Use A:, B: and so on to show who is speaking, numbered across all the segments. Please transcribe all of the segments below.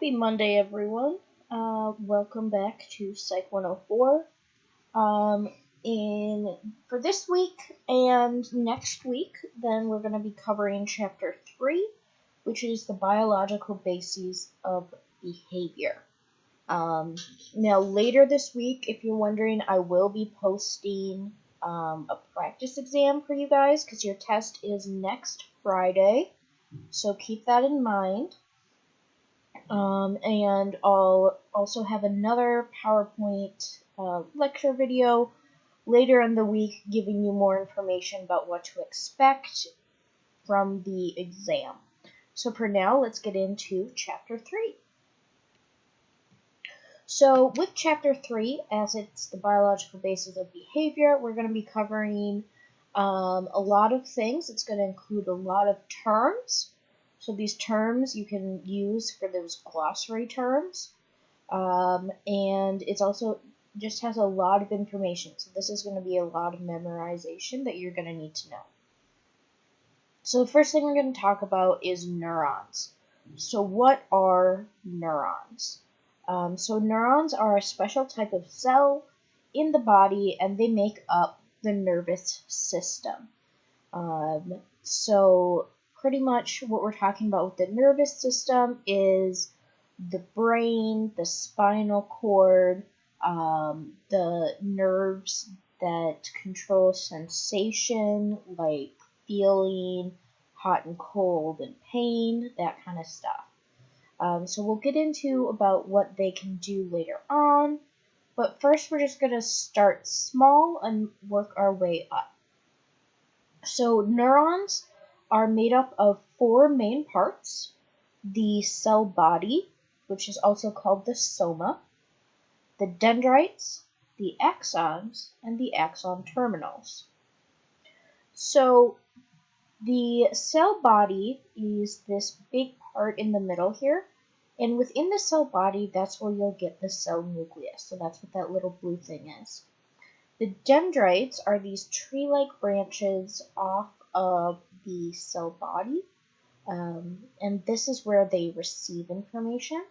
A: Happy Monday, everyone. Welcome back to Psych 104. For this week and next week, then we're going to be covering Chapter 3, which is the biological bases of behavior. Now, later this week, if you're wondering, I will be posting a practice exam for you guys because your test is next Friday, so keep that in mind. And I'll also have another PowerPoint lecture video later in the week giving you more information about what to expect from the exam. So for now, let's get into Chapter 3. So with Chapter 3, as it's the biological basis of behavior, we're going to be covering a lot of things. It's going to include a lot of terms. So these terms you can use for those glossary terms. And it's also just has a lot of information. So this is going to be a lot of memorization that you're going to need to know. So the first thing we're going to talk about is neurons. So what are neurons? So neurons are a special type of cell in the body, and they make up the nervous system. So pretty much what we're talking about with the nervous system is the brain, the spinal cord, the nerves that control sensation, like feeling hot and cold and pain, that kind of stuff. So we'll get into about what they can do later on, but first we're just going to start small and work our way up. So neurons are made up of 4 main parts: the cell body, which is also called the soma, the dendrites, the axons, and the axon terminals. So the cell body is this big part in the middle here, and within the cell body, that's where you'll get the cell nucleus. So that's what that little blue thing is. The dendrites are these tree-like branches off of the cell body, and this is where they receive information.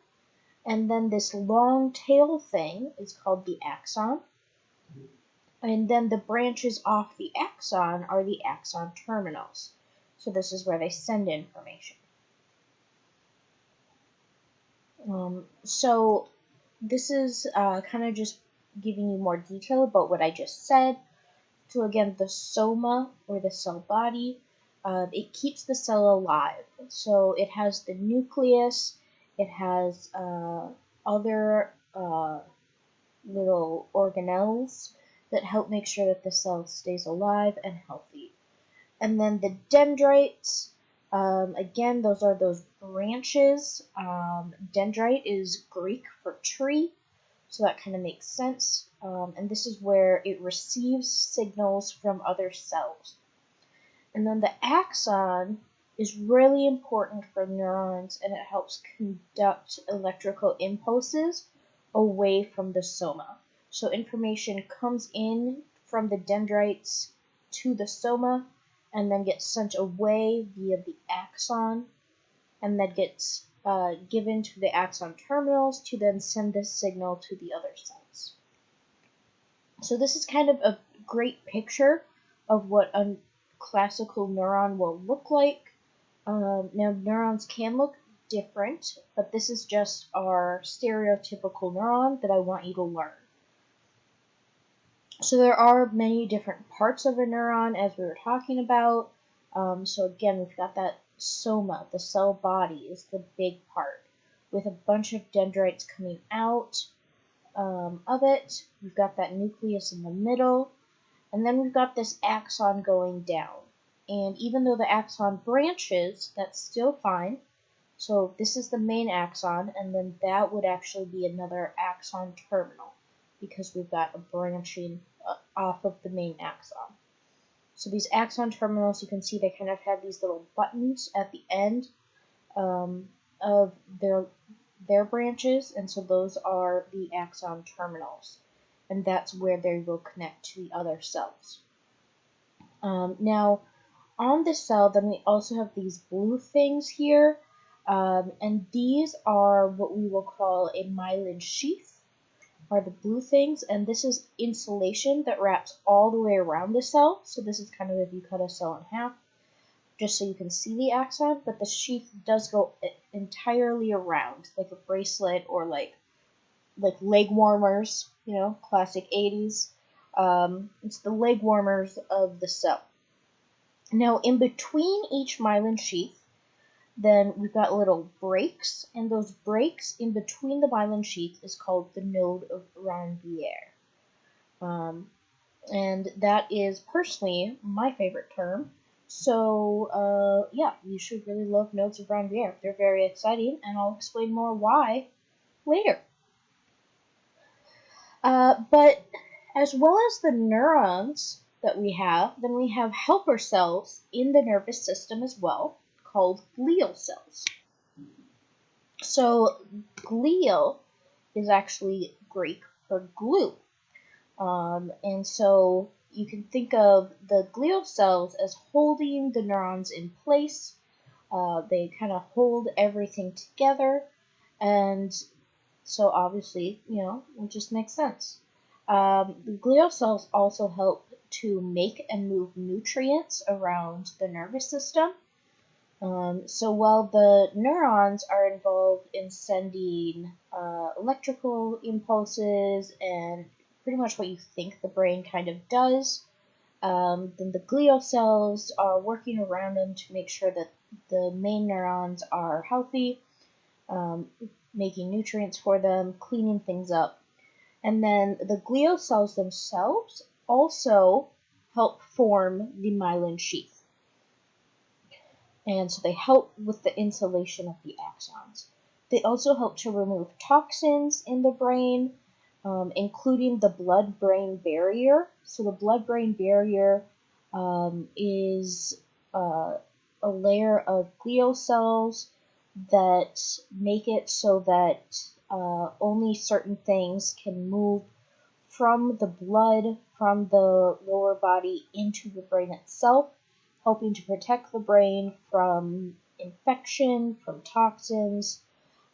A: And then this long tail thing is called the axon, and then the branches off the axon are the axon terminals. So this is where they send information. So this is kind of just giving you more detail about what I just said. So again, the soma, or the cell body, it keeps the cell alive. So it has the nucleus, it has other little organelles that help make sure that the cell stays alive and healthy. And then the dendrites, again, those are those branches. Dendrite is Greek for tree, so that kind of makes sense. And this is where it receives signals from other cells. And then the axon is really important for neurons, and it helps conduct electrical impulses away from the soma. So information comes in from the dendrites to the soma, and then gets sent away via the axon, and then gets given to the axon terminals to then send this signal to the other cells. So this is kind of a great picture of what a classical neuron will look like. Now, neurons can look different, but this is just our stereotypical neuron that I want you to learn. So there are many different parts of a neuron, as we were talking about. So again, we've got that soma, the cell body is the big part, with a bunch of dendrites coming out of it. We've got that nucleus in the middle, and then we've got this axon going down. And even though the axon branches, that's still fine. So this is the main axon, and then that would actually be another axon terminal, because we've got a branching off of the main axon. So these axon terminals, you can see they kind of have these little buttons at the end of their branches, and so those are the axon terminals, and that's where they will connect to the other cells. Now, on the cell, then we also have these blue things here. And these are what we will call a myelin sheath, are the blue things, and this is insulation that wraps all the way around the cell. So this is kind of if you cut a cell in half, just so you can see the axon, but the sheath does go entirely around, like a bracelet or like leg warmers, classic 80s. It's the leg warmers of the cell. Now, in between each myelin sheath, then we've got little breaks, and those breaks in between the myelin sheath is called the node of Ranvier. And that is personally my favorite term. So, yeah, you should really love nodes of Ranvier. They're very exciting, and I'll explain more why later. But as well as the neurons that we have, then we have helper cells in the nervous system as well, called glial cells. So glial is actually Greek for glue. And so you can think of the glial cells as holding the neurons in place. They kind of hold everything together, and so obviously, it just makes sense. The glial cells also help to make and move nutrients around the nervous system. So while the neurons are involved in sending electrical impulses and pretty much what you think the brain kind of does, then the glial cells are working around them to make sure that the main neurons are healthy, making nutrients for them, cleaning things up. And then the glial cells themselves also help form the myelin sheath. And so they help with the insulation of the axons. They also help to remove toxins in the brain, including the blood-brain barrier. So the blood-brain barrier is a layer of glial cells that make it so that only certain things can move from the blood, from the lower body into the brain itself, helping to protect the brain from infection, from toxins,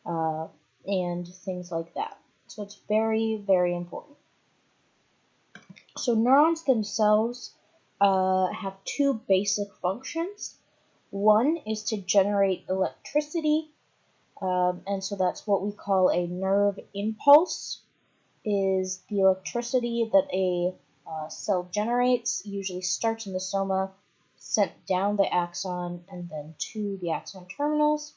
A: and things like that. So it's very, very important. So neurons themselves have two basic functions. One is to generate electricity, and so that's what we call a nerve impulse, is the electricity that a cell generates, usually starts in the soma, sent down the axon, and then to the axon terminals.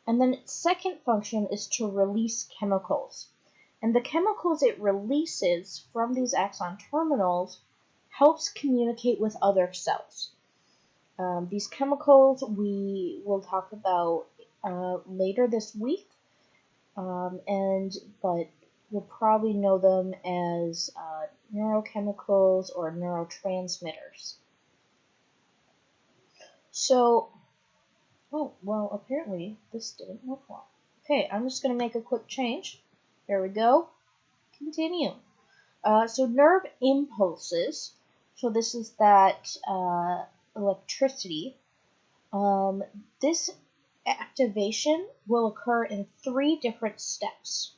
A: And then its second function is to release chemicals. And the chemicals it releases from these axon terminals helps communicate with other cells. These chemicals we will talk about later this week, but you'll probably know them as neurochemicals or neurotransmitters. So, apparently this didn't work well. Okay, I'm just going to make a quick change. There we go. Continue. So nerve impulses, so this is that electricity. This activation will occur in 3 different steps.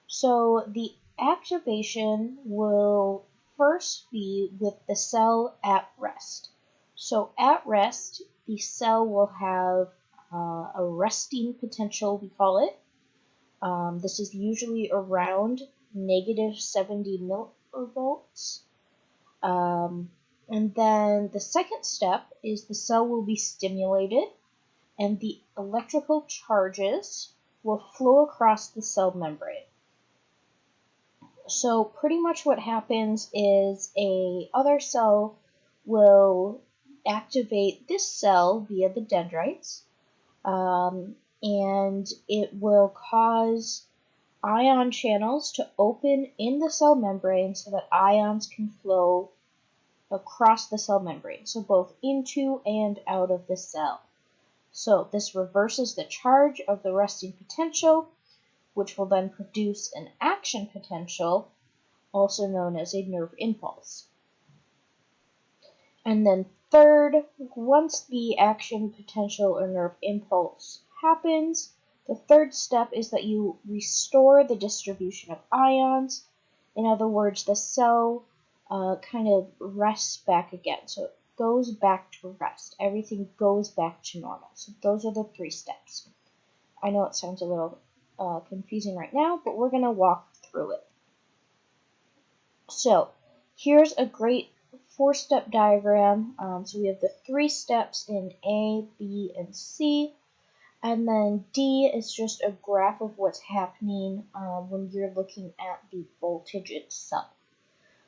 A: So the activation will first be with the cell at rest. So at rest, the cell will have a resting potential, we call it. This is usually around negative 70 millivolts. And then the second step is the cell will be stimulated, and the electrical charges will flow across the cell membrane. So pretty much what happens is a other cell will activate this cell via the dendrites, and it will cause ion channels to open in the cell membrane so that ions can flow across the cell membrane, so both into and out of the cell. So this reverses the charge of the resting potential, which will then produce an action potential, also known as a nerve impulse. And then third, once the action potential or nerve impulse happens. The third step is that you restore the distribution of ions. In other words, the cell kind of rests back again. So it goes back to rest. Everything goes back to normal. So those are the 3 steps. I know it sounds a little confusing right now, but we're going to walk through it. So here's a great 4-step diagram. So we have the 3 steps in A, B, and C. And then D is just a graph of what's happening when you're looking at the voltage itself.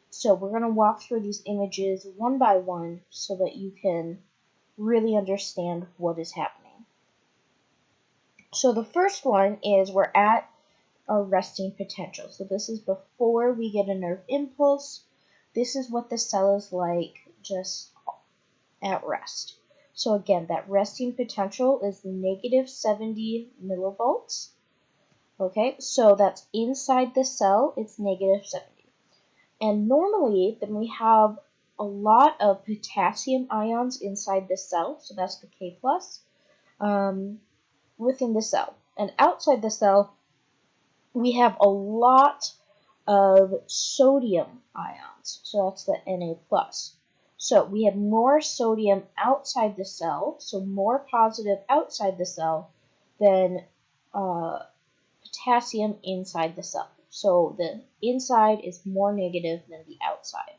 A: So we're going to walk through these images one by one so that you can really understand what is happening. So the first one is we're at a resting potential. So this is before we get a nerve impulse. This is what the cell is like just at rest. So again, that resting potential is negative 70 millivolts. Okay, so that's inside the cell, it's negative 70. And normally, then we have a lot of potassium ions inside the cell, so that's the K+, within the cell. And outside the cell, we have a lot of sodium ions, so that's the Na+. So we have more sodium outside the cell, so more positive outside the cell than potassium inside the cell. So the inside is more negative than the outside.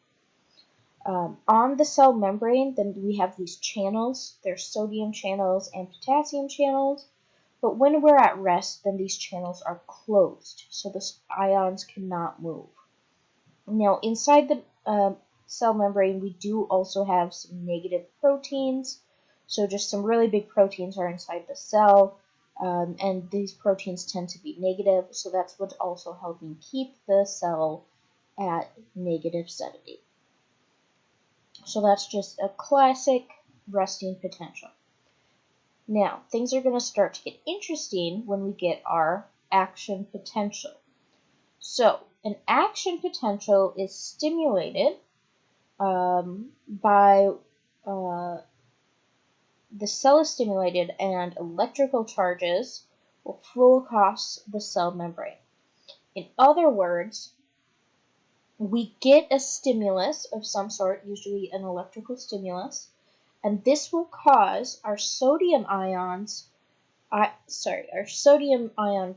A: On the cell membrane, then we have these channels. There's sodium channels and potassium channels. But when we're at rest, then these channels are closed, so the ions cannot move. Now, inside the cell membrane, we do also have some negative proteins. So just some really big proteins are inside the cell, and these proteins tend to be negative, so that's what's also helping keep the cell at negative 70. So that's just a classic resting potential. Now, things are going to start to get interesting when we get our action potential. So, an action potential is stimulated by the cell is stimulated and electrical charges will flow across the cell membrane. In other words, we get a stimulus of some sort, usually an electrical stimulus, and this will cause our sodium ion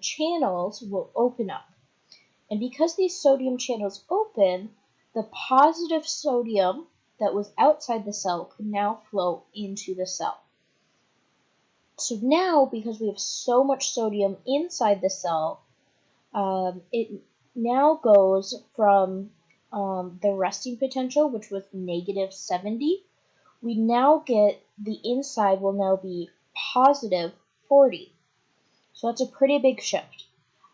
A: channels will open up. And because these sodium channels open, the positive sodium that was outside the cell can now flow into the cell. So now, because we have so much sodium inside the cell, it now goes from the resting potential, which was negative 70, we now get the inside will now be positive 40. So that's a pretty big shift.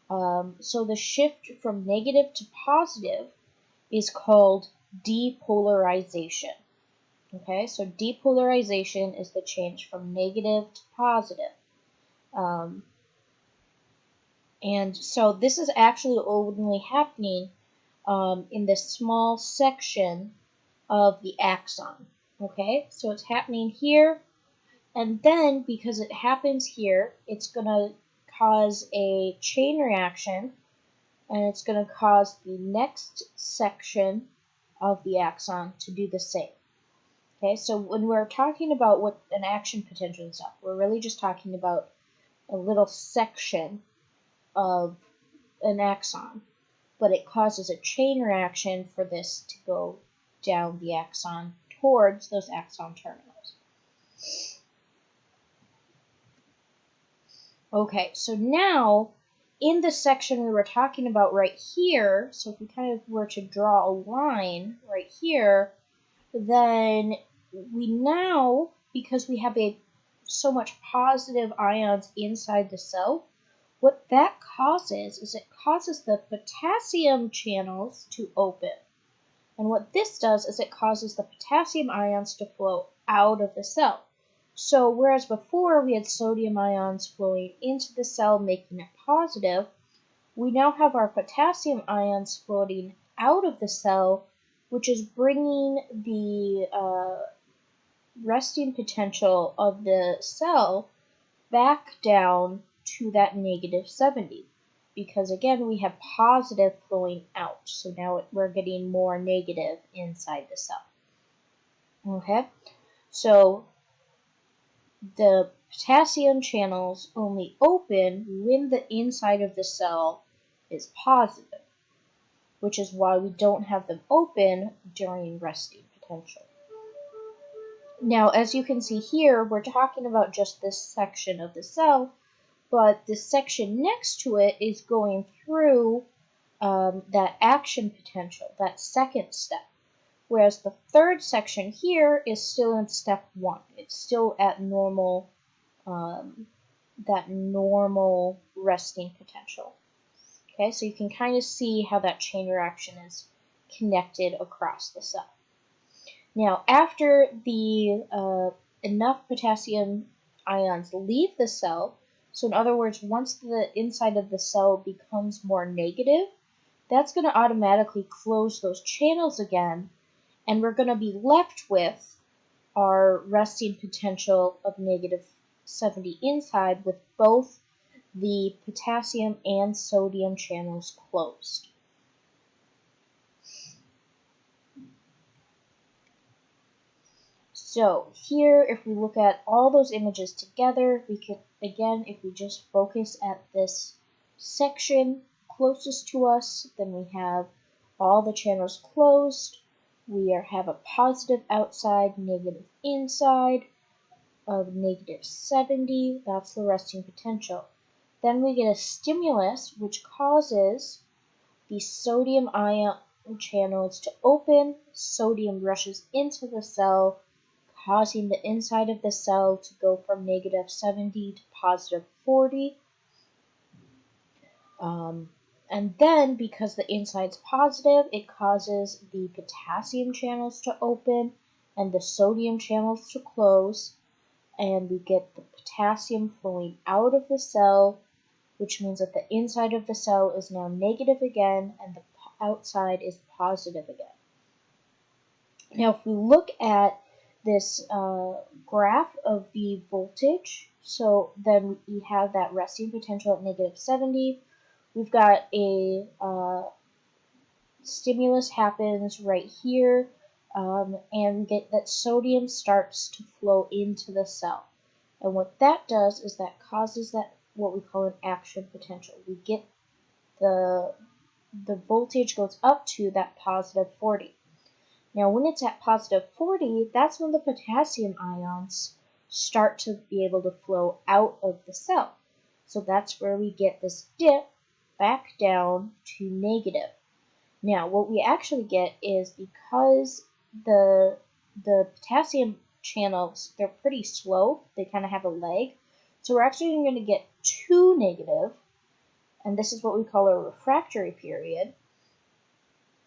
A: So the shift from negative to positive is called depolarization. Okay, so depolarization is the change from negative to positive. And so this is actually only happening in the small section of the axon. Okay, so it's happening here, and then because it happens here, it's going to cause a chain reaction, and it's going to cause the next section of the axon to do the same. Okay, so when we're talking about what an action potential and stuff, we're really just talking about a little section of an axon, but it causes a chain reaction for this to go down the axon towards those axon terminals. Okay, so now in the section we were talking about right here, so if we kind of were to draw a line right here, then we now, because we have so much positive ions inside the cell, what that causes is it causes the potassium channels to open. And what this does is it causes the potassium ions to flow out of the cell. So whereas before we had sodium ions flowing into the cell making it positive, we now have our potassium ions floating out of the cell, which is bringing the resting potential of the cell back down to that negative 70. Because again, we have positive flowing out. So now we're getting more negative inside the cell. Okay, so the potassium channels only open when the inside of the cell is positive, which is why we don't have them open during resting potential. Now, as you can see here, we're talking about just this section of the cell, but the section next to it is going through that action potential, that second step. Whereas the third section here is still in step 1. It's still at normal, that normal resting potential. Okay, so you can kind of see how that chain reaction is connected across the cell. Now, after the enough potassium ions leave the cell, so in other words, once the inside of the cell becomes more negative, that's going to automatically close those channels again, and we're going to be left with our resting potential of negative 70 inside with both the potassium and sodium channels closed. So here, if we look at all those images together, we can, again, if we just focus at this section closest to us, then we have all the channels closed. We have a positive outside, negative inside of negative 70. That's the resting potential. Then we get a stimulus, which causes the sodium ion channels to open. Sodium rushes into the cell, causing the inside of the cell to go from negative 70 to positive 40. And then, because the inside's positive, it causes the potassium channels to open and the sodium channels to close, and we get the potassium flowing out of the cell, which means that the inside of the cell is now negative again and the outside is positive again. Now, if we look at this graph of the voltage, so then we have that resting potential at negative 70. We've got a stimulus happens right here, and we get that sodium starts to flow into the cell. And what that does is that causes that what we call an action potential. We get the voltage goes up to that positive 40. Now, when it's at positive 40, that's when the potassium ions start to be able to flow out of the cell. So that's where we get this dip back down to negative. Now, what we actually get is because the potassium channels, they're pretty slow, they kind of have a lag. So we're actually going to get two negative, and this is what we call a refractory period.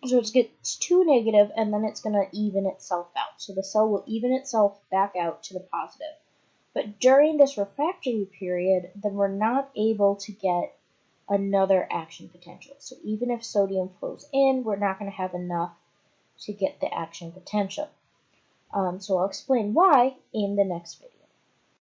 A: So it gets two negative, and then it's going to even itself out. So the cell will even itself back out to the positive. But during this refractory period, then we're not able to get another action potential. So even if sodium flows in, we're not going to have enough to get the action potential. So I'll explain why in the next video.